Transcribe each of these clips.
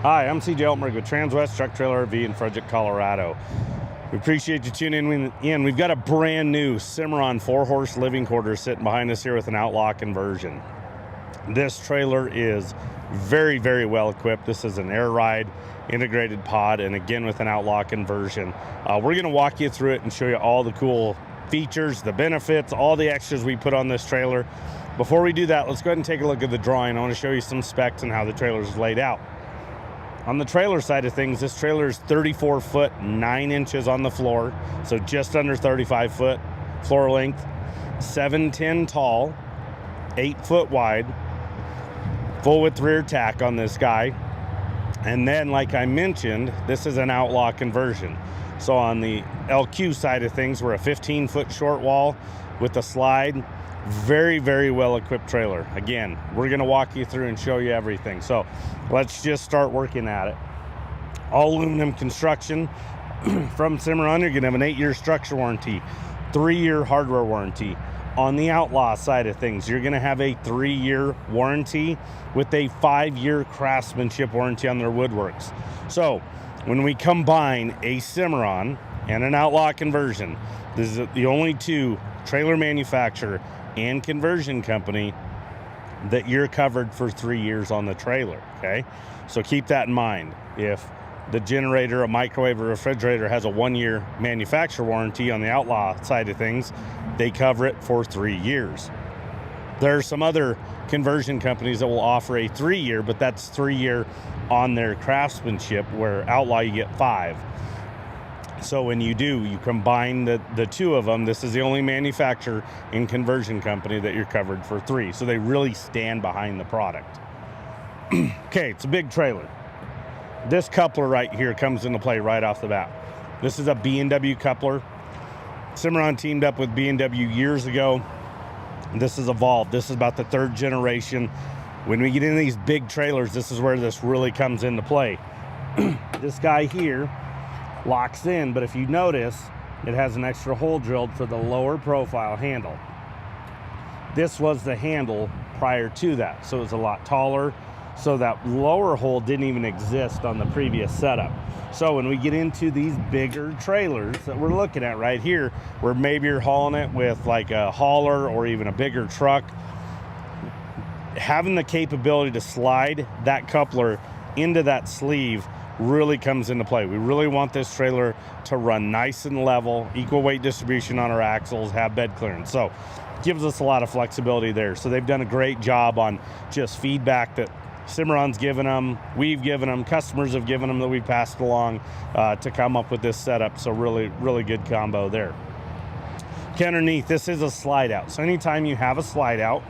Hi, I'm CJ Altmerg with Transwest Truck Trailer RV in Frederick, Colorado. We appreciate you tuning in. We've got a brand new Cimarron 4-horse living quarters sitting behind us here with an Outlaw conversion. This trailer is very, very well equipped. This is an air ride integrated pod, and again with an Outlaw conversion. We're going to walk you through it and show you all the cool features, the benefits, all the extras we put on this trailer. Before we do that, let's go ahead and take a look at the drawing. I want to show you some specs and how the trailer is laid out. On the trailer side of things, this trailer is 34 foot 9 inches on the floor, so just under 35 foot floor length, 7'10" tall, 8 foot wide, full width rear tack on this guy. And then, like I mentioned, this is an Outlaw conversion. So on the LQ side of things, we're a 15-foot short wall with a slide. Very, very well equipped trailer. Again, we're going to walk you through and show you everything. So let's just start working at it. All aluminum construction from Cimarron. You're going to have an 8-year structure warranty, 3-year hardware warranty. On the Outlaw side of things, you're going to have a 3-year warranty with a 5-year craftsmanship warranty on their woodworks. So when we combine a Cimarron and an Outlaw conversion, this is the only two trailer manufacturer and conversion company that you're covered for 3 years on the trailer. Okay, so keep that in mind. If the generator, a microwave, or refrigerator has a 1-year manufacturer warranty on the Outlaw side of things, they cover it for 3 years. There are some other conversion companies that will offer a 3-year, but that's 3-year on their craftsmanship, where Outlaw you get 5. So when you combine the two of them, this is the only manufacturer and conversion company that you're covered for 3. So they really stand behind the product. Okay, it's a big trailer. This coupler right here comes into play right off the bat. This is a B&W coupler. Cimarron teamed up with B&W years ago. This has evolved. This is about the 3rd generation. When we get into these big trailers, this is where this really comes into play. This guy here locks in, but if you notice, it has an extra hole drilled for the lower profile handle. This was the handle prior to that, so it was a lot taller, so that lower hole didn't even exist on the previous setup. So when we get into these bigger trailers that we're looking at right here, where maybe you're hauling it with like a hauler or even a bigger truck, having the capability to slide that coupler into that sleeve really comes into play. We really want this trailer to run nice and level, equal weight distribution on our axles, have bed clearance. So it gives us a lot of flexibility there. So they've done a great job on just feedback that Cimarron's given them, we've given them, customers have given them, that we've passed along to come up with this setup. So really, really good combo there. Okay, underneath, this is a slide out. So anytime you have a slide out,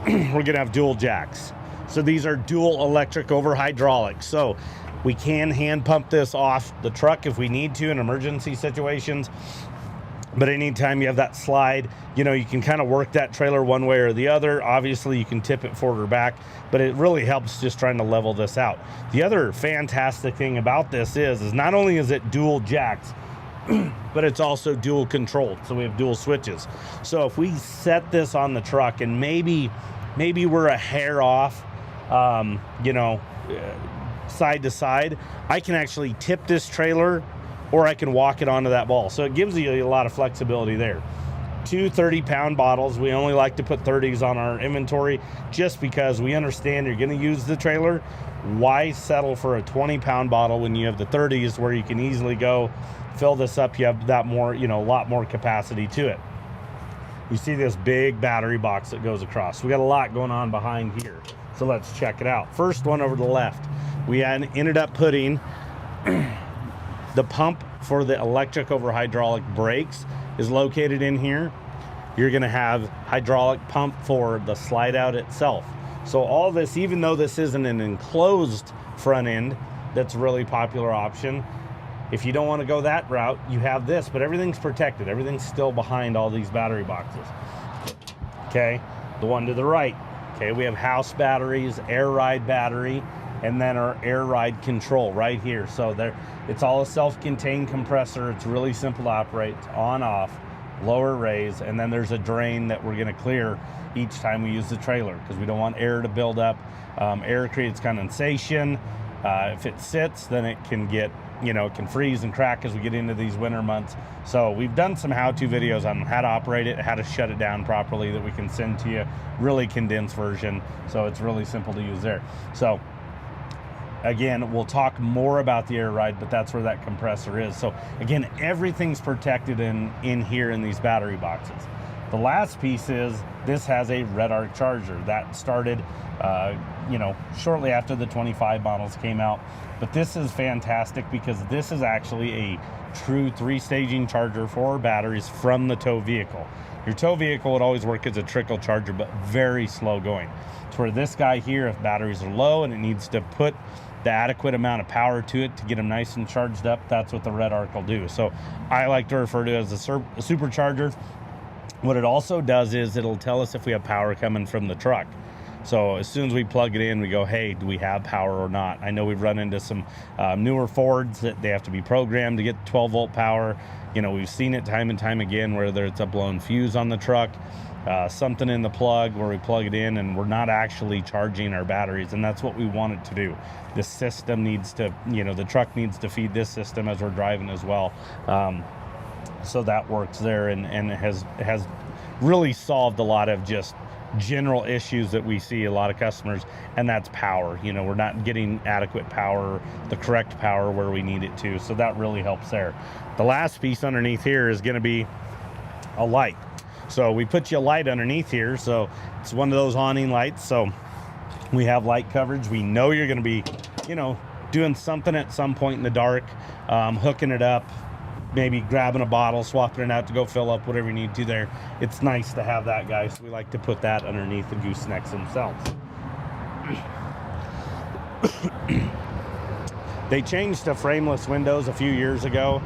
we're gonna have dual jacks. So these are dual electric over hydraulic. So we can hand pump this off the truck if we need to in emergency situations. But anytime you have that slide, you can kind of work that trailer one way or the other. Obviously, you can tip it forward or back, but it really helps just trying to level this out. The other fantastic thing about this is not only is it dual jacks, but it's also dual controlled. So we have dual switches. So if we set this on the truck and maybe we're a hair off, side to side, I can actually tip this trailer, or I can walk it onto that ball. So it gives you a lot of flexibility there. 2 30-pound bottles. We only like to put 30s on our inventory just because we understand you're going to use the trailer. Why settle for a 20-pound bottle when you have the 30s where you can easily go fill this up? You have that more, a lot more capacity to it. You see this big battery box that goes across. We got a lot going on behind here. So let's check it out. First one over to the left. We ended up putting the pump for the electric over hydraulic brakes is located in here. You're going to have hydraulic pump for the slide out itself. So all this, even though this isn't an enclosed front end, that's a really popular option. If you don't want to go that route, you have this, but everything's protected. Everything's still behind all these battery boxes. Okay, the one to the right. Okay, we have house batteries, air ride battery, and then our air ride control right here. So there, it's all a self-contained compressor. It's really simple to operate. It's on, off, lower, raise, and then there's a drain that we're going to clear each time we use the trailer because we don't want air to build up. Air creates condensation, If it sits, then it can get, it can freeze and crack as we get into these winter months. So we've done some how-to videos on how to operate it, how to shut it down properly that we can send to you, really condensed version. So it's really simple to use there. So again, we'll talk more about the air ride, but that's where that compressor is. So again, everything's protected in here in these battery boxes. The last piece is this has a RedArc charger that started, shortly after the 25 models came out. But this is fantastic because this is actually a true 3-staging charger for batteries from the tow vehicle. Your tow vehicle would always work as a trickle charger, but very slow going. It's where this guy here, if batteries are low and it needs to put the adequate amount of power to it to get them nice and charged up, that's what the RedArc will do. So I like to refer to it as a supercharger. What it also does is it'll tell us if we have power coming from the truck. So as soon as we plug it in, we go, hey, do we have power or not? I know we've run into some newer Fords that they have to be programmed to get 12-volt power. We've seen it time and time again, whether it's a blown fuse on the truck, something in the plug where we plug it in and we're not actually charging our batteries, and that's what we want it to do. The system needs to, the truck needs to feed this system as we're driving as well. So that works there, and it has really solved a lot of just general issues that we see a lot of customers, and that's power. We're not getting adequate power, the correct power where we need it to, so that really helps there. The last piece underneath here is going to be a light. So we put you a light underneath here, so it's one of those awning lights, so we have light coverage. We know you're going to be, doing something at some point in the dark, hooking it up, maybe grabbing a bottle, swapping it out to go fill up whatever you need to there. It's nice to have that, guys. So we like to put that underneath the goosenecks themselves. They changed to frameless windows a few years ago.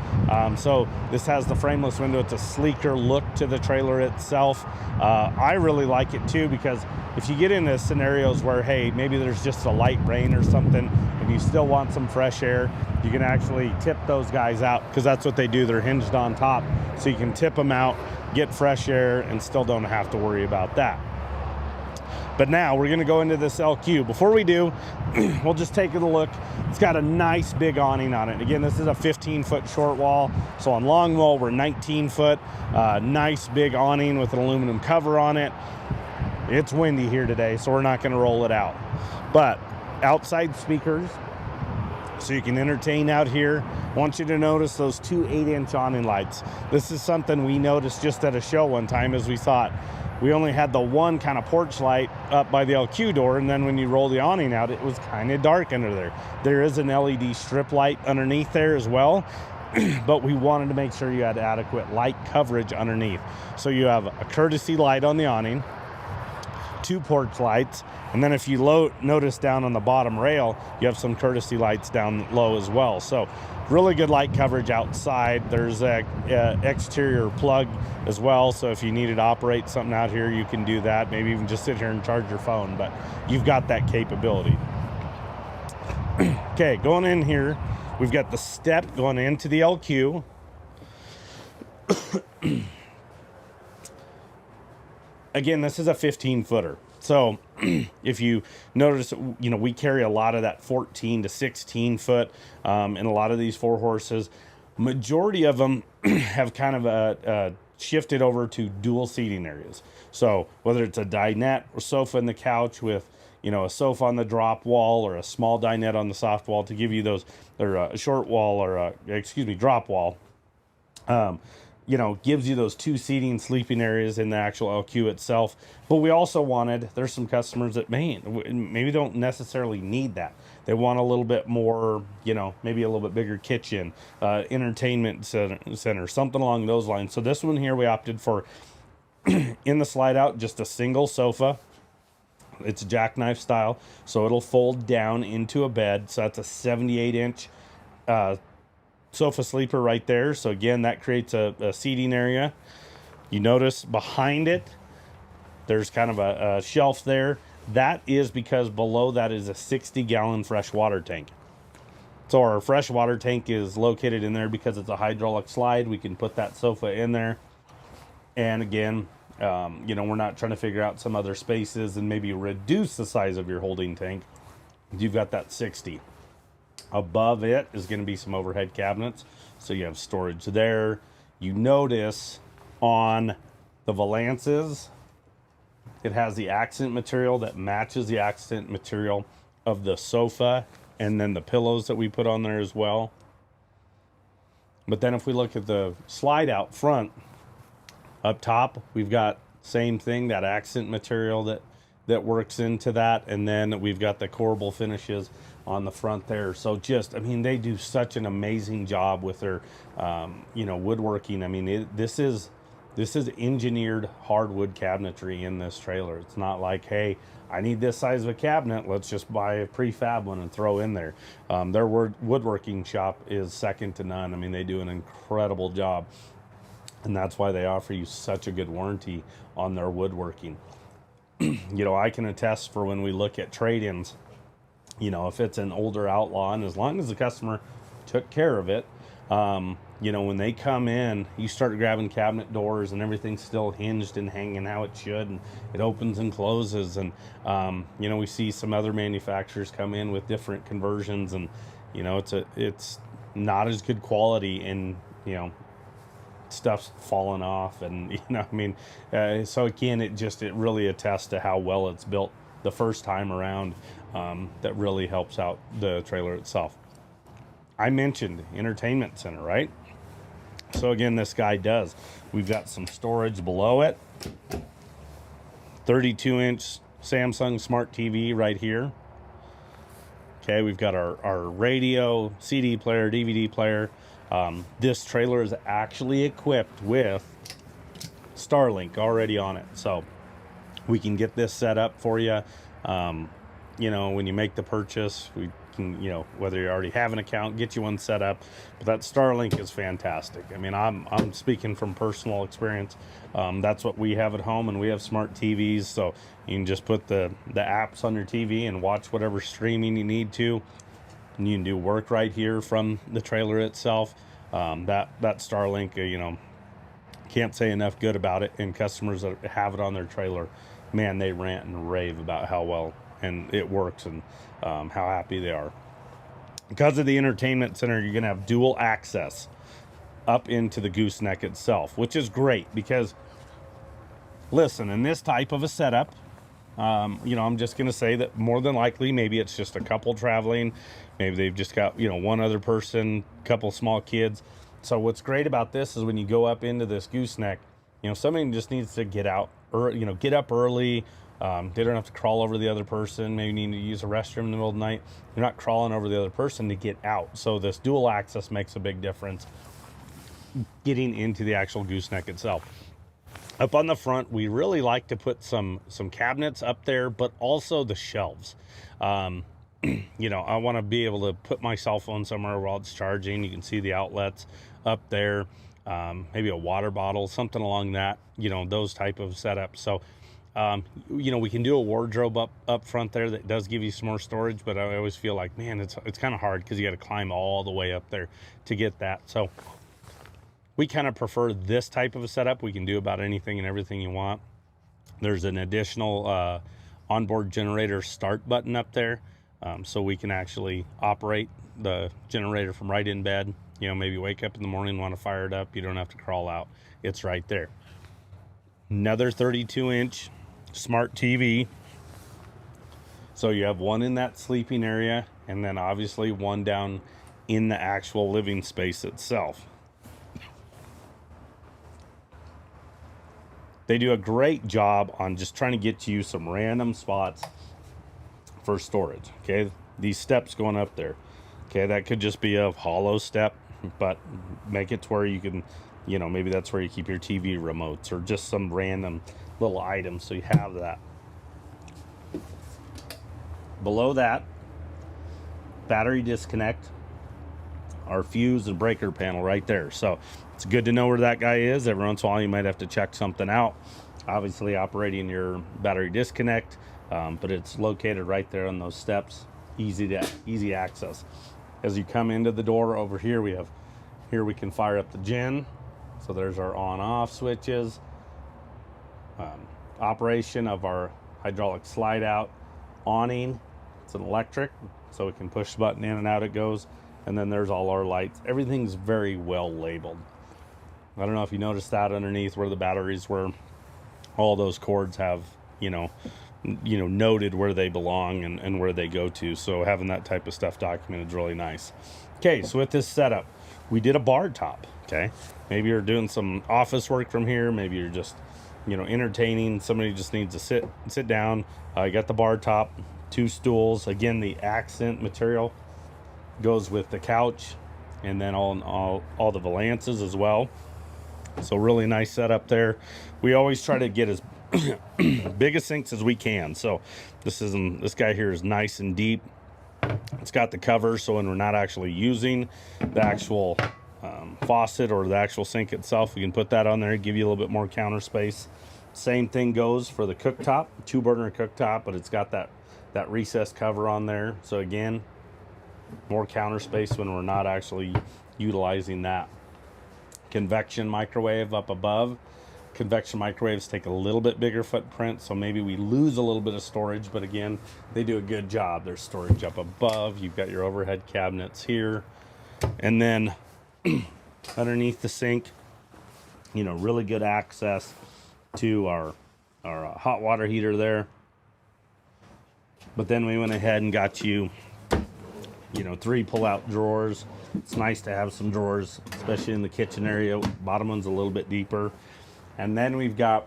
So this has the frameless window. It's a sleeker look to the trailer itself. I really like it too, because if you get into scenarios where, hey, maybe there's just a light rain or something and you still want some fresh air, you can actually tip those guys out, because that's what they do. They're hinged on top, so you can tip them out, get fresh air, and still don't have to worry about that. But now we're going to go into this LQ. Before we do, we'll just take a look. It's got a nice big awning on it. Again, this is a 15-foot short wall. So on long wall, we're 19 foot. Nice big awning with an aluminum cover on it. It's windy here today, so we're not going to roll it out. But outside speakers, so you can entertain out here. I want you to notice those two 8-inch awning lights. This is something we noticed just at a show one time, as we thought we only had the one kind of porch light up by the LQ door, and then when you roll the awning out, it was kind of dark under there. There is an LED strip light underneath there as well, but we wanted to make sure you had adequate light coverage underneath. So you have a courtesy light on the awning, 2 porch lights, and then if you notice down on the bottom rail, you have some courtesy lights down low as well. So really good light coverage outside. There's a exterior plug as well, so if you needed to operate something out here, you can do that. Maybe even just sit here and charge your phone, but you've got that capability. Okay, going in here, we've got the step going into the LQ. Again, this is a 15-footer. So if you notice, we carry a lot of that 14 to 16 foot in a lot of these 4-horses. Majority of them have kind of shifted over to dual seating areas. So whether it's a dinette or sofa in the couch with, a sofa on the drop wall, or a small dinette on the soft wall to give you those, or a short wall, or drop wall. Gives you those 2 seating sleeping areas in the actual LQ itself. But we also wanted, there's some customers that maybe don't necessarily need that. They want a little bit more, maybe a little bit bigger kitchen, entertainment center, something along those lines. So this one here, we opted for, in the slide out, just a single sofa. It's jackknife style, so it'll fold down into a bed. So that's a 78-inch sofa sleeper right there. So again, that creates a seating area. You notice behind it, there's kind of a shelf there. That is because below that is a 60-gallon fresh water tank. So our fresh water tank is located in there because it's a hydraulic slide. We can put that sofa in there. And again, we're not trying to figure out some other spaces and maybe reduce the size of your holding tank. You've got that 60. Above it is going to be some overhead cabinets, so you have storage there. You notice on the valances, it has the accent material that matches the accent material of the sofa, and then the pillows that we put on there as well. But then if we look at the slide out front, up top, we've got same thing, that accent material that works into that, and then we've got the corbel finishes on the front there. So just, I mean, they do such an amazing job with their, you know, woodworking. I mean, this is engineered hardwood cabinetry in this trailer. It's not like, hey, I need this size of a cabinet, let's just buy a prefab one and throw in there. Their woodworking shop is second to none. I mean, they do an incredible job, and that's why they offer you such a good warranty on their woodworking. You know, I can attest for when we look at trade-ins, you know, if it's an older Outlaw, and as long as the customer took care of it, you know, when they come in, you start grabbing cabinet doors and everything's still hinged and hanging how it should, and it opens and closes. And, you know, we see some other manufacturers come in with different conversions, and, you know, it's not as good quality, and, you know, stuff's falling off, and, you know, I mean, so again, it really attests to how well it's built the first time around. That really helps out the trailer itself. I mentioned entertainment center, right? So again, this guy does. We've got some storage below it. 32-inch Samsung Smart TV right here. Okay, we've got our radio, CD player, DVD player. This trailer is actually equipped with Starlink already on it, so we can get this set up for you. You know, when you make the purchase, we can, you know, whether you already have an account, get you one set up. But that Starlink is fantastic. I mean, I'm speaking from personal experience. That's what we have at home, and we have smart TVs, so you can just put the apps on your TV and watch whatever streaming you need to. And you can do work right here from the trailer itself. That Starlink, you know, can't say enough good about it. And customers that have it on their trailer, man, they rant and rave about how well and it works, and how happy they are. Because of the entertainment center, you're gonna have dual access up into the gooseneck itself, which is great because, listen, in this type of a setup, you know, I'm just gonna say that more than likely, maybe it's just a couple traveling, maybe they've just got, you know, one other person, couple small kids. So what's great about this is when you go up into this gooseneck, you know, somebody just needs to get out, or, you know, get up early. They don't have to crawl over the other person. Maybe you need to use a restroom in the middle of the night. You're not crawling over the other person to get out. So this dual access makes a big difference getting into the actual gooseneck itself. Up on the front, we really like to put some cabinets up there, but also the shelves. You know, I want to be able to put my cell phone somewhere while it's charging. You can see the outlets up there. Maybe a water bottle, something along that, you know, those type of setups. So, you know, we can do a wardrobe up front there that does give you some more storage, but I always feel like, man, it's kind of hard because you got to climb all the way up there to get that. So we kind of prefer this type of a setup. We can do about anything and everything you want. There's an additional onboard generator start button up there, so we can actually operate the generator from right in bed. You know, maybe wake up in the morning, want to fire it up, you don't have to crawl out. It's right there. Another 32-inch smart TV. So you have one in that sleeping area, and then obviously one down in the actual living space itself. They do a great job on just trying to get you some random spots for storage. Okay, these steps going up there, okay, that could just be a hollow step, but make it to where you can, you know, maybe that's where you keep your TV remotes or just some random little items, so you have that. Below that, battery disconnect, our fuse and breaker panel right there. So it's good to know where that guy is. Every once in a while you might have to check something out, obviously operating your battery disconnect, but it's located right there on those steps. Easy access. As you come into the door over here, we can fire up the gen. So there's our on-off switches, operation of our hydraulic slide out awning, It's an electric, so we can push the button in and out it goes. And then there's all our lights. Everything's very well labeled. I don't know if you noticed that underneath where the batteries were. All those cords have, noted where they belong and where they go to. So having that type of stuff documented is really nice. Okay, so with this setup, we did a bar top. Okay, maybe you're doing some office work from here. Maybe you're just, entertaining. Somebody just needs to sit down. You got the bar top, 2 stools. Again, the accent material goes with the couch, and then all the valances as well. So really nice setup there. We always try to get as big a sinks as we can. So this guy here is nice and deep. It's got the cover, so when we're not actually using the actual faucet or the actual sink itself, we can put that on there, give you a little bit more counter space. Same thing goes for the cooktop, 2-burner cooktop, but it's got that recessed cover on there. So again, more counter space when we're not actually utilizing that. Convection microwave up above. Convection microwaves take a little bit bigger footprint, so maybe we lose a little bit of storage, but again, they do a good job. There's storage up above. You've got your overhead cabinets here, and then underneath the sink, really good access to our hot water heater there. But then we went ahead and got you 3 pull-out drawers. It's nice to have some drawers, especially in the kitchen area. Bottom one's a little bit deeper. And then we've got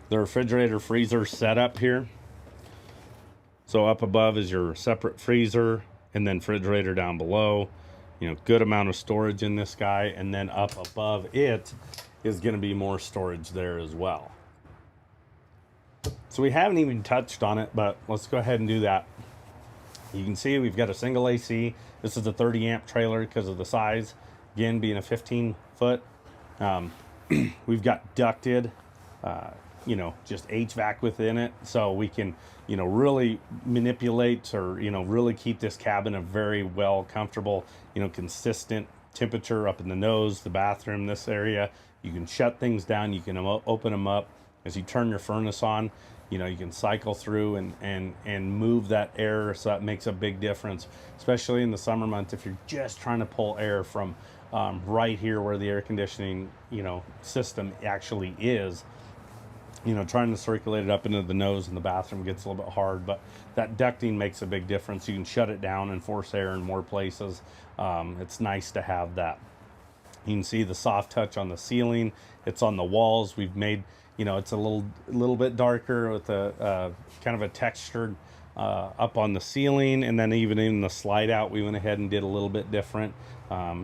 the refrigerator freezer setup here. So up above is your separate freezer, and then refrigerator down below. Good amount of storage in this guy. And then up above it is going to be more storage there as well. So we haven't even touched on it, but let's go ahead and do that. You can see we've got a single AC. This is a 30 amp trailer because of the size. Again, being a 15 foot. We've got ducted, just HVAC within it. So we can, really manipulate or, really keep this cabin a very well comfortable, consistent temperature up in the nose, the bathroom, this area. You can shut things down. You can open them up. As you turn your furnace on, you can cycle through and move that air, so that makes a big difference, especially in the summer months if you're just trying to pull air from right here where the air conditioning system actually is. Trying to circulate it up into the nose in the bathroom gets a little bit hard, but that ducting makes a big difference. You can shut it down and force air in more places. It's nice to have that. You can see the soft touch on the ceiling. It's on the walls. We've made, it's a little bit darker with a kind of a textured up on the ceiling, and then even in the slide out, we went ahead and did a little bit different,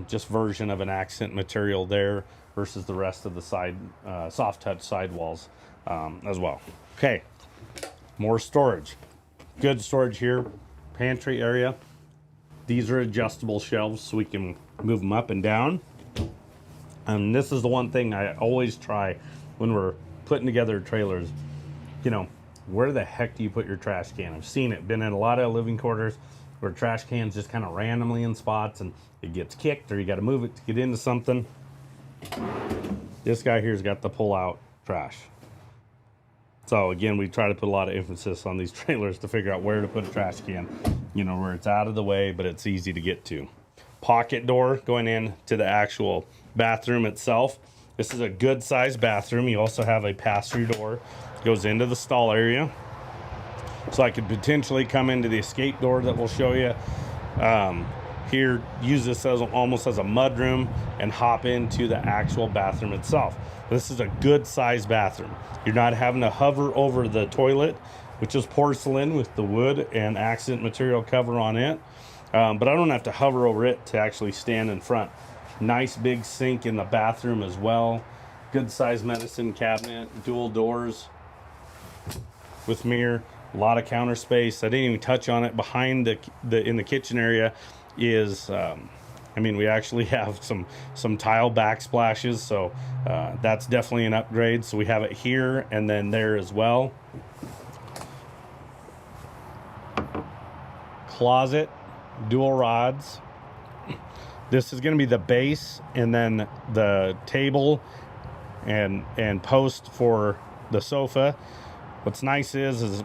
just version of an accent material there versus the rest of the side soft touch sidewalls as well. Okay, more storage. Good storage here. Pantry area. These are adjustable shelves, so we can move them up and down. And this is the one thing I always try when we're putting together trailers. Where the heck do you put your trash can? I've seen it, been in a lot of living quarters where trash cans just kind of randomly in spots and it gets kicked, or you got to move it to get into something. This guy here's got the pull out trash. So again, we try to put a lot of emphasis on these trailers to figure out where to put a trash can, where it's out of the way, but it's easy to get to. Pocket door going in to the actual bathroom itself. This is a good sized bathroom. You also have a pass-through door, goes into the stall area. So I could potentially come into the escape door that we'll show you here, use this as almost as a mud room, and hop into the actual bathroom itself. This is a good sized bathroom. You're not having to hover over the toilet, which is porcelain with the wood and accent material cover on it. But I don't have to hover over it to actually stand in front. Nice big sink in the bathroom as well. Good sized medicine cabinet, dual doors with mirror, a lot of counter space. I didn't even touch on it. Behind in the kitchen area is, we actually have some tile backsplashes, so that's definitely an upgrade. So we have it here and then there as well. Closet, dual rods. This is going to be the base, and then the table and post for the sofa. What's nice is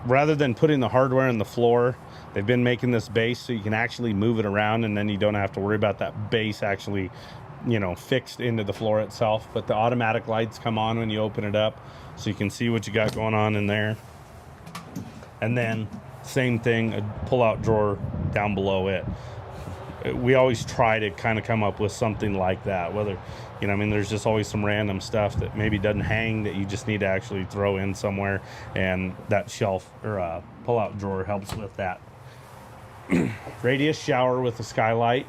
rather than putting the hardware in the floor, they've been making this base so you can actually move it around, and then you don't have to worry about that base actually, you know, fixed into the floor itself. But the automatic lights come on when you open it up, so you can see what you got going on in there. And then same thing, a pull-out drawer down below it. We always try to kind of come up with something like that, whether, you know, I mean, there's just always some random stuff that maybe doesn't hang that you just need to actually throw in somewhere, and that shelf or pull-out drawer helps with that. Radius shower with a skylight.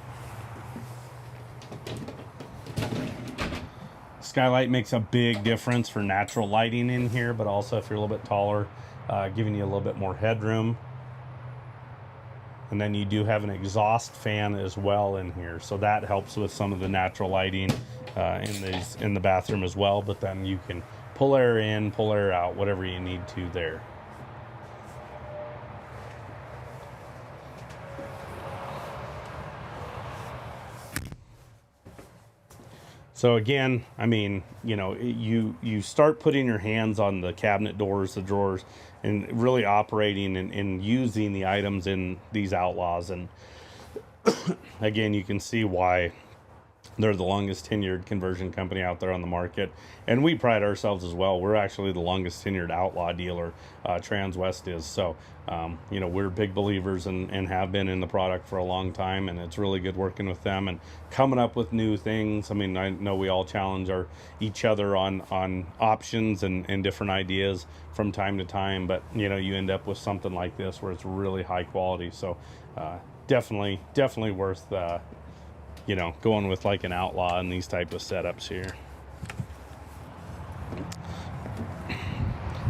Skylight makes a big difference for natural lighting in here, but also if you're a little bit taller, giving you a little bit more headroom. And then you do have an exhaust fan as well in here, so that helps with some of the natural lighting in the bathroom as well. But then you can pull air in, pull air out, whatever you need to there. So again, I mean, you know, you start putting your hands on the cabinet doors, the drawers, and really operating and using the items in these Outlaws. And again, you can see why they're the longest tenured conversion company out there on the market. And we pride ourselves as well. We're actually the longest tenured Outlaw dealer, Transwest is. So, you know, we're big believers and have been in the product for a long time, and it's really good working with them and coming up with new things. I mean, I know we all challenge each other on options and different ideas from time to time, but, you know, you end up with something like this where it's really high quality. So definitely worth you know, going with like an Outlaw and these type of setups here.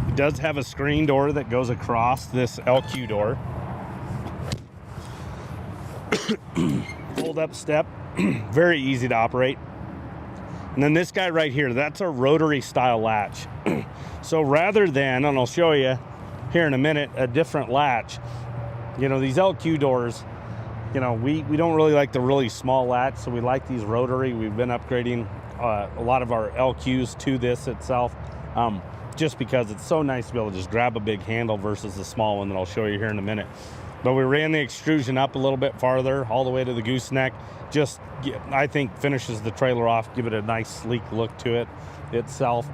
It does have a screen door that goes across this LQ door. Fold up step, very easy to operate. And then this guy right here, that's a rotary style latch. So rather than, and I'll show you here in a minute, a different latch, you know, these LQ doors, you know, we don't really like the really small latch, so we like these rotary. We've been upgrading a lot of our LQs to this itself, just because it's so nice to be able to just grab a big handle versus the small one that I'll show you here in a minute. But we ran the extrusion up a little bit farther, all the way to the gooseneck. Just, I think, finishes the trailer off, give it a nice sleek look to it itself.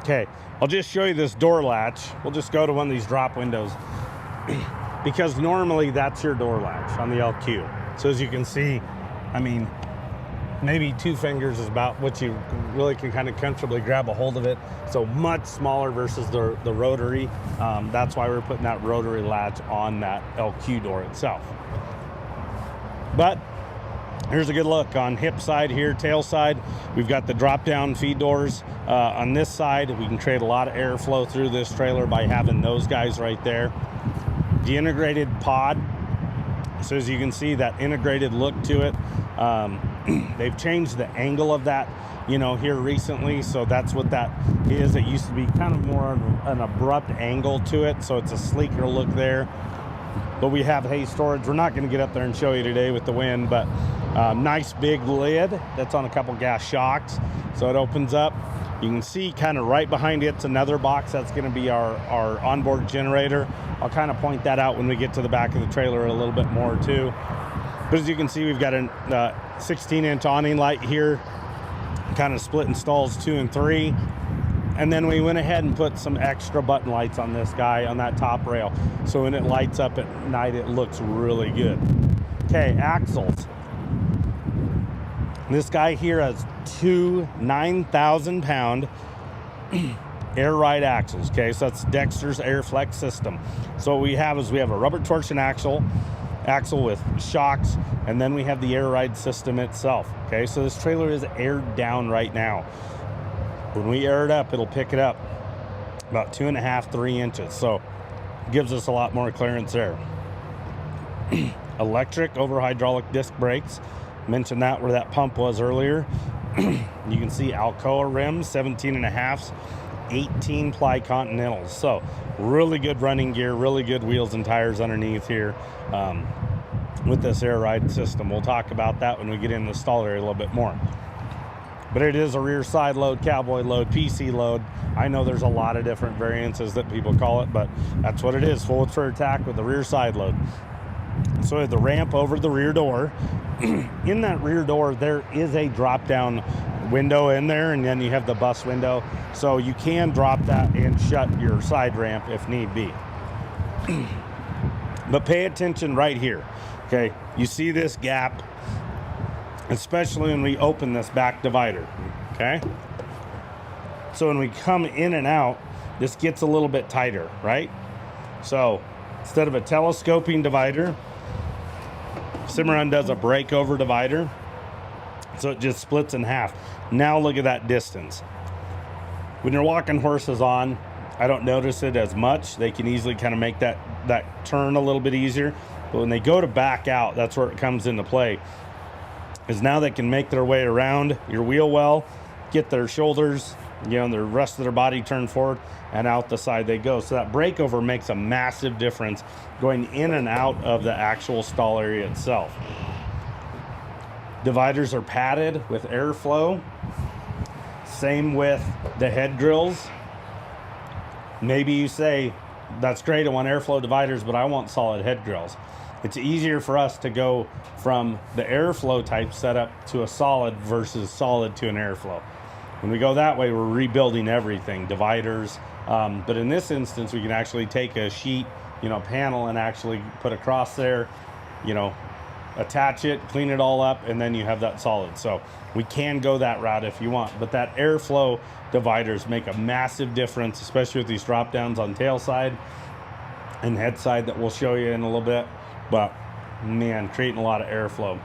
Okay, I'll just show you this door latch. We'll just go to one of these drop windows. Because normally that's your door latch on the LQ. So as you can see, I mean, maybe 2 fingers is about what you really can kind of comfortably grab a hold of it. So much smaller versus the rotary. That's why we're putting that rotary latch on that LQ door itself. But here's a good look on hip side here, tail side. We've got the drop down feed doors. On this side, we can create a lot of airflow through this trailer by having those guys right there. The integrated pod, so as you can see, that integrated look to it. They've changed the angle of that, you know, here recently, so that's what that is. It used to be kind of more an abrupt angle to it, so it's a sleeker look there. But we have hay storage. We're not going to get up there and show you today with the wind, but nice big lid that's on a couple gas shocks, so it opens up. You can see kind of right behind it's another box. That's going to be our onboard generator. I'll kind of point that out when we get to the back of the trailer a little bit more too. But as you can see, we've got a 16-inch awning light here, kind of split in stalls 2 and 3. And then we went ahead and put some extra button lights on this guy on that top rail. So when it lights up at night, it looks really good. Okay, axles. This guy here has 2 9,000-pound air ride axles. Okay, so that's Dexter's Airflex system. So what we have is we have a rubber torsion axle with shocks, and then we have the air ride system itself. Okay, so this trailer is aired down right now. When we air it up, it'll pick it up about 2.5 to 3 inches. So it gives us a lot more clearance there. Electric over hydraulic disc brakes. Mentioned that where that pump was earlier. You can see Alcoa rims, 17.5s, 18 ply Continentals. So really good running gear, really good wheels and tires underneath here with this air ride system. We'll talk about that when we get in the stall area a little bit more. but it is a rear side load, cowboy load, PC load. I know there's a lot of different variances that people call it, but that's what it is, full width for tack with the rear side load. So we have the ramp over the rear door. In that rear door, there is a drop down window in there, and then you have the bus window. So you can drop that and shut your side ramp if need be. But pay attention right here. Okay, you see this gap, especially when we open this back divider. Okay, so when we come in and out, this gets a little bit tighter, right? So instead of a telescoping divider, Cimarron does a breakover divider, so it just splits in half. Now look at that distance. When you're walking horses on, I don't notice it as much. They can easily kind of make that turn a little bit easier. But when they go to back out, that's where it comes into play. Is now they can make their way around your wheel well, get their shoulders, you know, the rest of their body turned forward, and out the side they go. So that breakover makes a massive difference going in and out of the actual stall area itself. Dividers are padded with airflow. Same with the head grills. Maybe you say, that's great, I want airflow dividers, but I want solid head grills. It's easier for us to go from the airflow type setup to a solid versus solid to an airflow. When we go that way, we're rebuilding everything, dividers. But in this instance, we can actually take a sheet, you know, panel and actually put across there, you know, attach it, clean it all up, and then you have that solid. So we can go that route if you want. But that airflow dividers make a massive difference, especially with these drop downs on tail side and head side that we'll show you in a little bit. But man, creating a lot of airflow.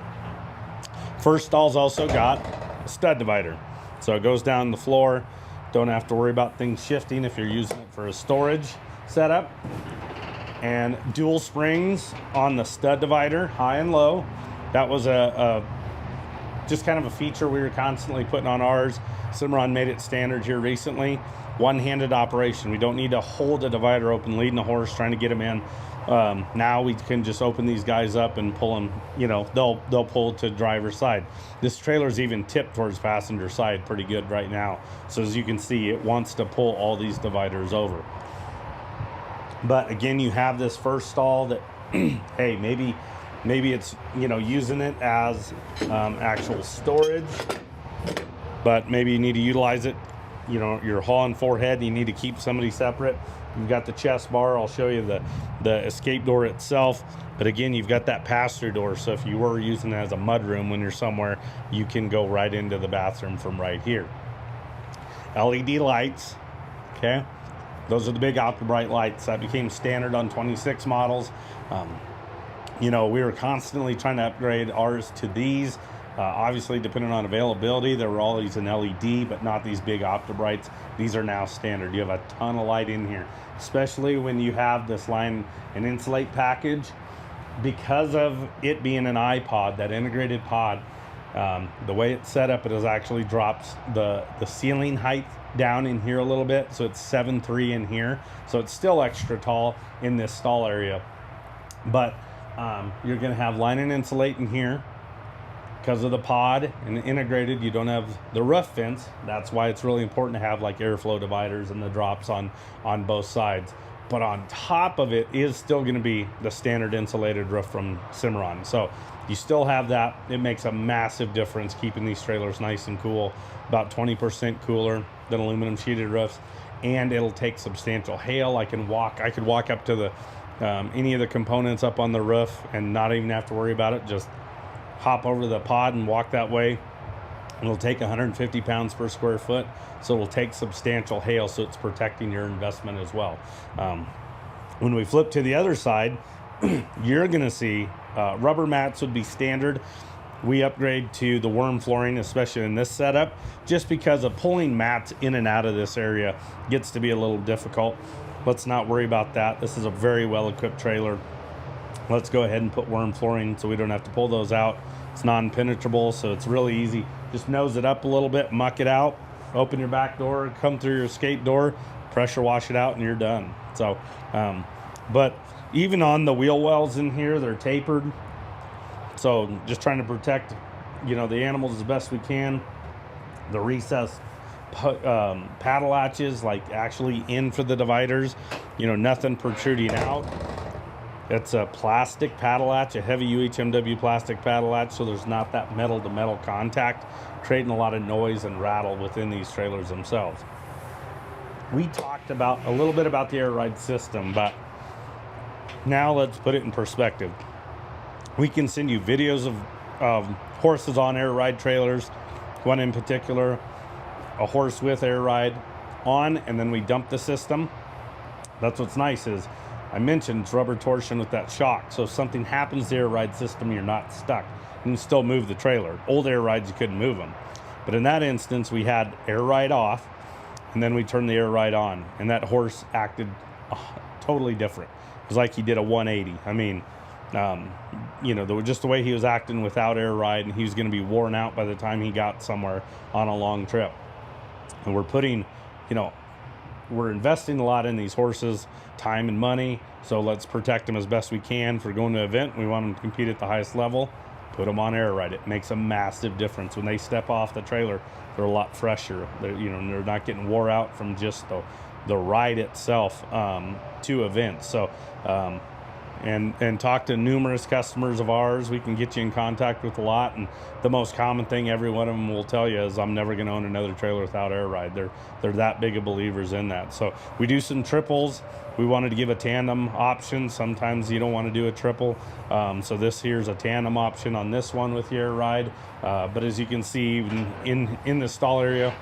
First stall's also got a stud divider. So it goes down the floor. Don't have to worry about things shifting if you're using it for a storage setup. And dual springs on the stud divider, high and low. That was just kind of a feature we were constantly putting on ours. Cimarron made it standard here recently. One-handed operation. We don't need to hold a divider open, leading a horse, trying to get him in. Now we can just open these guys up and pull them, you know, they'll pull to driver's side. This trailer's even tipped towards passenger side pretty good right now. So as you can see, it wants to pull all these dividers over. But again, you have this first stall that, hey, maybe it's, you know, using it as actual storage, but maybe you need to utilize it. You know, you're hauling forehead, you need to keep somebody separate. You've got the chest bar. I'll show you the escape door itself. But again, you've got that pass-through door. So if you were using it as a mudroom when you're somewhere, you can go right into the bathroom from right here. LED lights, okay? Those are the big ultra-bright lights. That became standard on 26 models. You know, we were constantly trying to upgrade ours to these. Obviously, depending on availability, there were always an LED, but not these big Optibrights. These are now standard. You have a ton of light in here, especially when you have this line and insulate package. Because of it being an iPod, that integrated pod, the way it's set up, it actually drops the ceiling height down in here a little bit. So it's 7.3 in here. So it's still extra tall in this stall area. But you're going to have line and insulate in here. Because of the pod and the integrated, you don't have the roof vents. That's why it's really important to have like airflow dividers and the drops on both sides. But on top of it is still going to be the standard insulated roof from Cimarron. So you still have that. It makes a massive difference keeping these trailers nice and cool, about 20% cooler than aluminum sheeted roofs. And it'll take substantial hail. I could walk up to the any of the components up on the roof and not even have to worry about it. Just hop over the pod and walk that way. It'll take 150 pounds per square foot, so it'll take substantial hail, so it's protecting your investment as well. When we flip to the other side, you're going to see rubber mats would be standard. We upgrade to the Werm flooring, especially in this setup, just because of pulling mats in and out of this area gets to be a little difficult. Let's not worry about that. This is a very well-equipped trailer. Let's go ahead and put Werm flooring so we don't have to pull those out. It's non-penetrable, so it's really easy. Just nose it up a little bit, muck it out, open your back door, come through your escape door, pressure wash it out, and you're done. So, but even on the wheel wells in here, they're tapered. So just trying to protect, you know, the animals as best we can. The recessed paddle latches, like actually in for the dividers, you know, nothing protruding out. It's a plastic paddle latch, a heavy UHMW plastic paddle latch, so there's not that metal to metal contact, creating a lot of noise and rattle within these trailers themselves. We talked about a little bit about the air ride system, but now let's put it in perspective. We can send you videos of horses on air ride trailers, one in particular, a horse with air ride on, and then we dump the system. That's what's nice is, I mentioned it's rubber torsion with that shock. So if something happens to the air ride system, you're not stuck. You can still move the trailer. Old air rides, you couldn't move them. But in that instance, we had air ride off, and then we turned the air ride on. And that horse acted totally different. It was like he did a 180. I mean, you know, just the way he was acting without air ride, and he was going to be worn out by the time he got somewhere on a long trip. And we're putting, you know, we're investing a lot in these horses, time and money, so let's protect them as best we can. For going to an event, we want them to compete at the highest level, put them on air ride. It makes a massive difference. When they step off the trailer, they're a lot fresher. They're, you know, they're not getting wore out from just the ride itself to events. So and talk to numerous customers of ours. We can get you in contact with a lot, and the most common thing every one of them will tell you is, I'm never going to own another trailer without air ride. They're that big of believers in that. So we do some triples. We wanted to give a tandem option. Sometimes you don't want to do a triple, so this here's a tandem option on this one with your air ride. But as you can see, even in the stall area,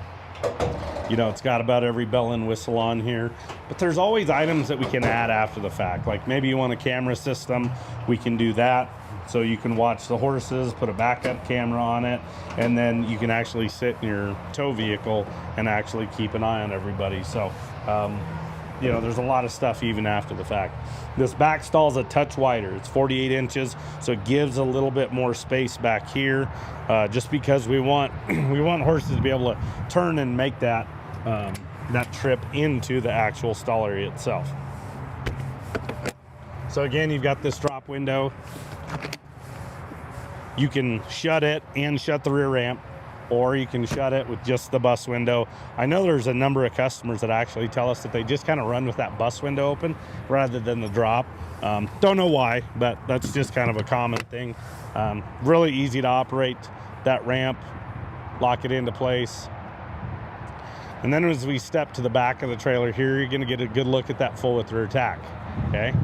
you know, it's got about every bell and whistle on here, but there's always items that we can add after the fact. Like maybe you want a camera system, we can do that. So you can watch the horses, put a backup camera on it, and then you can actually sit in your tow vehicle and actually keep an eye on everybody. So, you know, there's a lot of stuff even after the fact. This back stall is a touch wider. It's 48 inches, so it gives a little bit more space back here, just because we want horses to be able to turn and make that that trip into the actual stall area itself. So again, you've got this drop window. You can shut it and shut the rear ramp, or you can shut it with just the bus window. I know there's a number of customers that actually tell us that they just kind of run with that bus window open rather than the drop. Don't know why, but that's just kind of a common thing. Really easy to operate that ramp, lock it into place. And then as we step to the back of the trailer here, you're gonna get a good look at that full width rear tack, okay?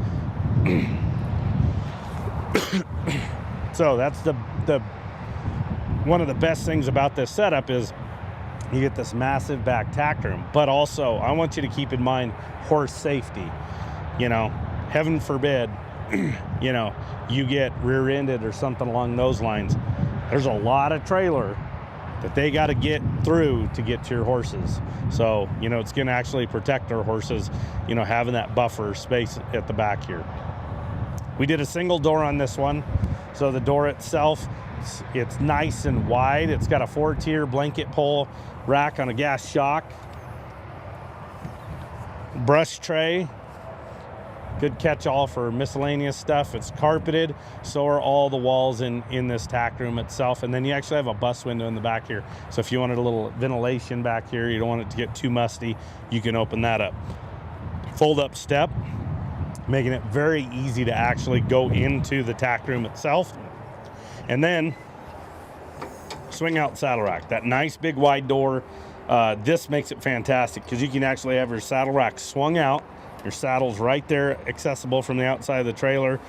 So that's the one of the best things about this setup is you get this massive back tack room, but also I want you to keep in mind horse safety. You know, heaven forbid, you know, you get rear-ended or something along those lines. There's a lot of trailer that they got to get through to get to your horses. So, you know, it's going to actually protect our horses, you know, having that buffer space at the back here. We did a single door on this one. So the door itself, it's nice and wide. It's got a 4-tier blanket pole rack on a gas shock. Brush tray. Good catch-all for miscellaneous stuff. It's carpeted, so are all the walls in this tack room itself. And then you actually have a bus window in the back here. So if you wanted a little ventilation back here, you don't want it to get too musty, you can open that up. Fold-up step, making it very easy to actually go into the tack room itself. And then swing out saddle rack. That nice big wide door. This makes it fantastic because you can actually have your saddle rack swung out. Your saddle's right there, accessible from the outside of the trailer,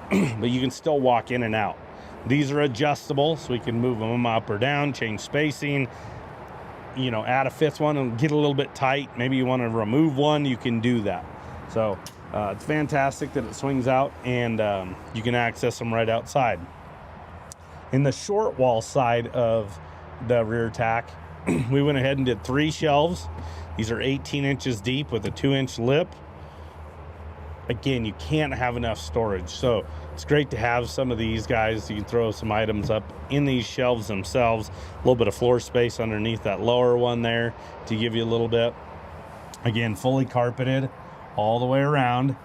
but you can still walk in and out. These are adjustable, so we can move them up or down, change spacing, you know, add a fifth one and get a little bit tight. Maybe you want to remove one, you can do that. So it's fantastic that it swings out, and you can access them right outside. In the short wall side of the rear tack, we went ahead and did 3 shelves. These are 18 inches deep with a 2-inch lip. Again, you can't have enough storage, so it's great to have some of these guys. You can throw some items up in these shelves themselves. A little bit of floor space underneath that lower one there to give you a little bit. Again, fully carpeted all the way around.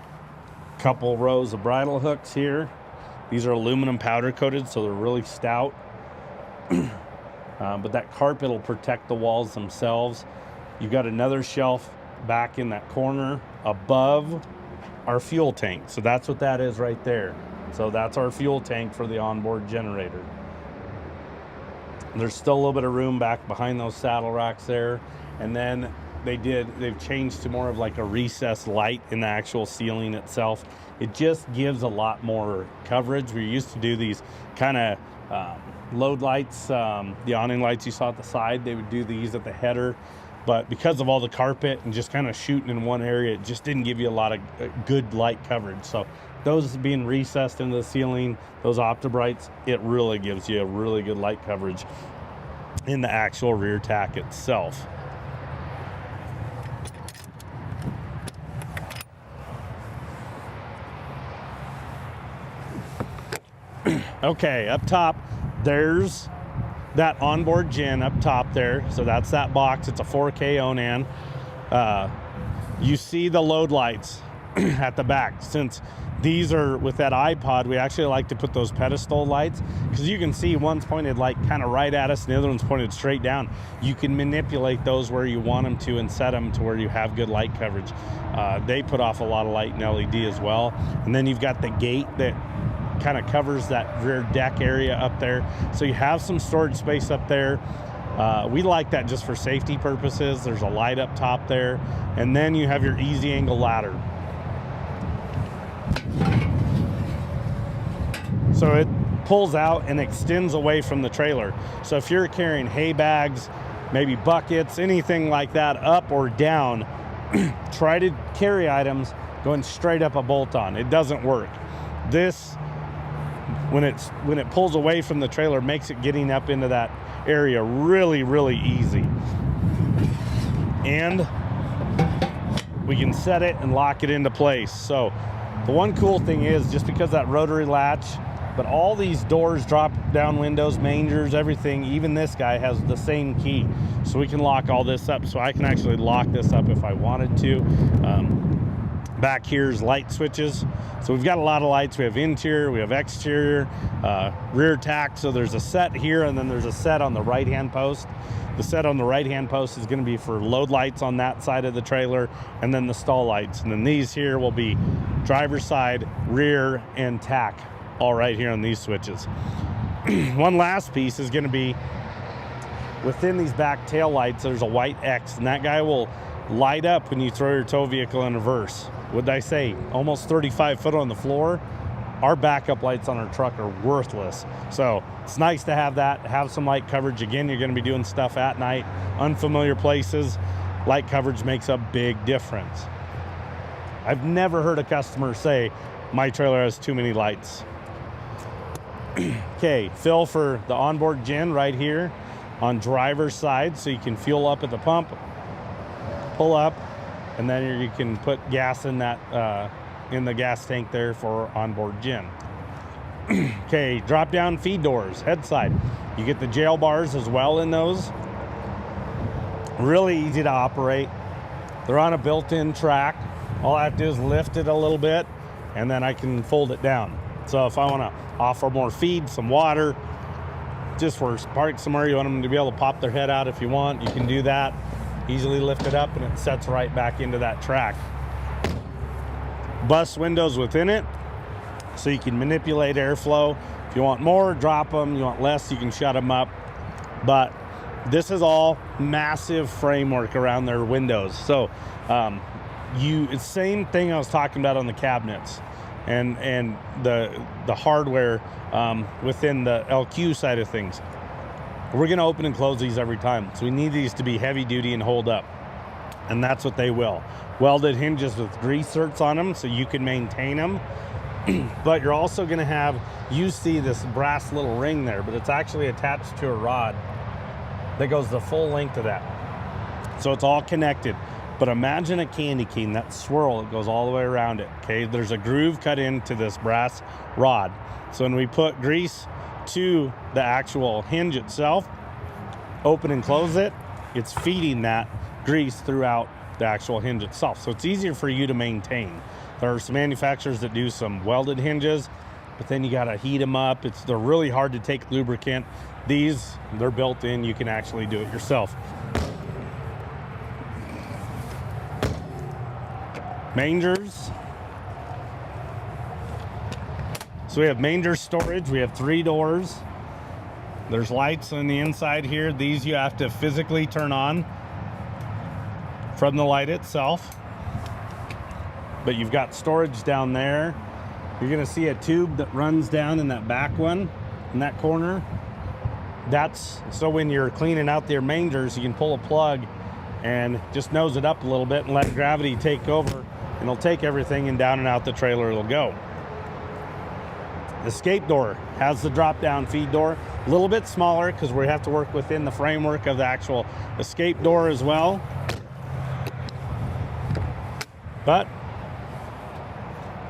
Couple rows of bridle hooks here. These are aluminum powder coated, so they're really stout. but that carpet will protect the walls themselves. You've got another shelf back in that corner above our fuel tank. So that's what that is right there. So that's our fuel tank for the onboard generator. There's still a little bit of room back behind those saddle racks there. And then they've changed to more of like a recessed light in the actual ceiling itself. It just gives a lot more coverage. We used to do these kind of load lights, the awning lights you saw at the side, they would do these at the header. But because of all the carpet and just kind of shooting in one area, it just didn't give you a lot of good light coverage. So those being recessed into the ceiling, those Optibrights, it really gives you a really good light coverage in the actual rear tack itself. Okay, up top, there's that onboard gen up top there. So that's that box. It's a 4K Onan. You see the load lights at the back. Since these are with that iPod, we actually like to put those pedestal lights, because you can see one's pointed like kind of right at us and the other one's pointed straight down. You can manipulate those where you want them to and set them to where you have good light coverage. They put off a lot of light in LED as well. And then you've got the gate that kind of covers that rear deck area up there, so you have some storage space up there. We like that just for safety purposes. There's a light up top there, and then you have your easy angle ladder. So it pulls out and extends away from the trailer. So if you're carrying hay bags, maybe buckets, anything like that up or down, try to carry items going straight up a bolt-on. It doesn't work. This, when it pulls away from the trailer, makes it getting up into that area really, really easy. And we can set it and lock it into place. So the one cool thing is, just because that rotary latch, but all these doors, drop down windows, mangers, everything, even this guy has the same key. So we can lock all this up. So I can actually lock this up if I wanted to. Back here's light switches. So we've got a lot of lights. We have interior, we have exterior, rear tack. So there's a set here, and then there's a set on the right-hand post. The set on the right-hand post is gonna be for load lights on that side of the trailer, and then the stall lights. And then these here will be driver's side, rear, and tack, all right here on these switches. One last piece is gonna be within these back tail lights, there's a white X, and that guy will light up when you throw your tow vehicle in reverse. What'd I say? Almost 35 foot on the floor. Our backup lights on our truck are worthless. So it's nice to have that, have some light coverage. Again, you're gonna be doing stuff at night, unfamiliar places. Light coverage makes a big difference. I've never heard a customer say, my trailer has too many lights. Okay, fill for the onboard gen right here on driver's side, so you can fuel up at the pump, pull up, and then you can put gas in that in the gas tank there for onboard gen. Okay, drop down feed doors, head side. You get the jail bars as well in those. Really easy to operate. They're on a built-in track. All I have to do is lift it a little bit, and then I can fold it down. So if I want to offer more feed, some water, just for park somewhere, you want them to be able to pop their head out if you want, you can do that. Easily lift it up and it sets right back into that track. Bus windows within it, so you can manipulate airflow. If you want more, drop them. You want less, you can shut them up. But this is all massive framework around their windows. So it's the same thing I was talking about on the cabinets and the hardware within the LQ side of things. We're gonna open and close these every time. So we need these to be heavy duty and hold up. And that's what they will. Welded hinges with grease zerks on them so you can maintain them. But you're also gonna have, you see this brass little ring there, but it's actually attached to a rod that goes the full length of that. So it's all connected. But imagine a candy cane, that swirl, it goes all the way around it, okay? There's a groove cut into this brass rod. So when we put grease to the actual hinge itself, open and close it, it's feeding that grease throughout the actual hinge itself. So it's easier for you to maintain. There are some manufacturers that do some welded hinges, but then you got to heat them up. They're really hard to take lubricant. These, they're built in. You can actually do it yourself. Mangers. So we have manger storage. We have 3 doors. There's lights on the inside here. These you have to physically turn on from the light itself. But you've got storage down there. You're gonna see a tube that runs down in that back one, in that corner. That's so when you're cleaning out their mangers, you can pull a plug and just nose it up a little bit and let gravity take over, and it'll take everything, and down and out the trailer it'll go. The escape door has the drop-down feed door, a little bit smaller because we have to work within the framework of the actual escape door as well. But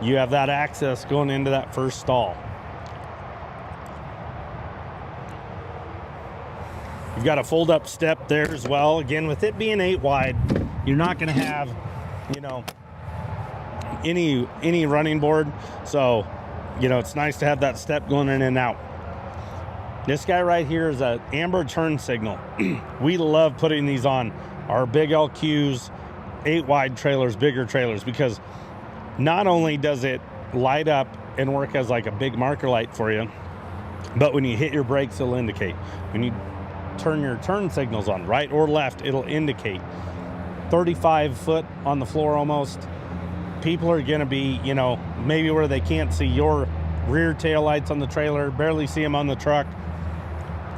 you have that access going into that first stall. You've got a fold-up step there as well. Again, with it being 8 wide, you're not going to have, you know, any running board. So, you know, it's nice to have that step going in and out. This guy right here is an amber turn signal. We love putting these on our big LQs, 8 wide trailers, bigger trailers, because not only does it light up and work as like a big marker light for you, but when you hit your brakes, it'll indicate. When you turn your turn signals on, right or left, it'll indicate. 35 foot on the floor almost. People are gonna be, you know, maybe where they can't see your rear tail lights on the trailer, barely see them on the truck.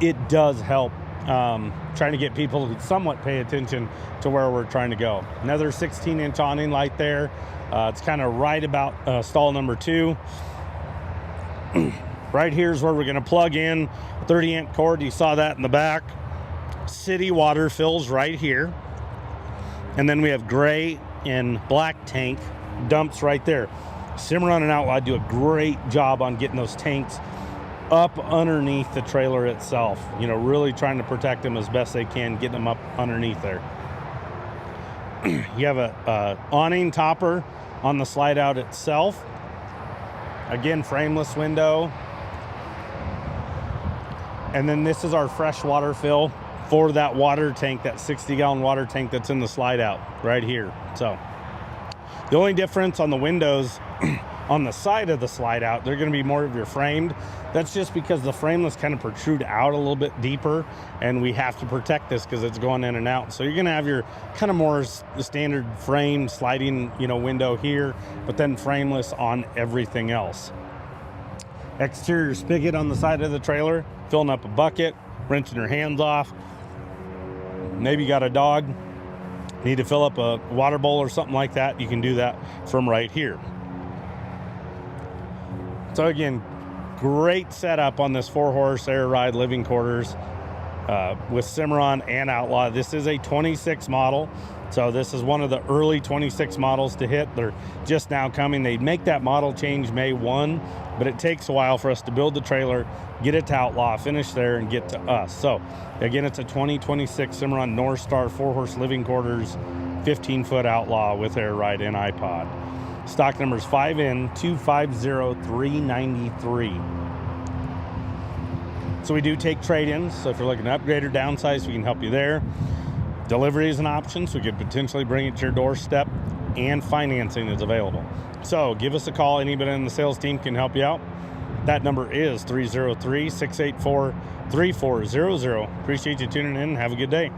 It does help trying to get people to somewhat pay attention to where we're trying to go. Another 16-inch awning light there. It's kind of right about stall number 2. Right here is where we're going to plug in 30-amp cord. You saw that in the back. City water fills right here. And then we have gray and black tank dumps right there. Cimarron and Outlaw do a great job on getting those tanks up underneath the trailer itself. You know, really trying to protect them as best they can, getting them up underneath there. You have a awning topper on the slide out itself. Again, frameless window. And then this is our fresh water fill for that water tank, that 60-gallon water tank that's in the slide out right here. So the only difference on the windows on the side of the slide out, they're going to be more of your framed. That's just because the frameless kind of protrude out a little bit deeper, and we have to protect this because it's going in and out. So you're going to have your kind of more standard frame sliding, you know, window here, but then frameless on everything else. Exterior spigot on the side of the trailer, filling up a bucket, rinsing your hands off. Maybe you got a dog, need to fill up a water bowl or something like that. You can do that from right here. So again, great setup on this 4-horse air ride living quarters with Cimarron and Outlaw. This is a 26 model. So this is one of the early 26 models to hit. They're just now coming. They make that model change May 1, but it takes a while for us to build the trailer, get it to Outlaw, finish there, and get to us. So again, it's a 2026 Cimarron Norstar 4-horse living quarters, 15-foot Outlaw with air ride and iPod. Stock number is 5N250393. So we do take trade-ins. So if you're looking to upgrade or downsize, we can help you there. Delivery is an option, so we could potentially bring it to your doorstep, and financing is available. So give us a call. Anybody in the sales team can help you out. That number is 303-684-3400. Appreciate you tuning in. Have a good day.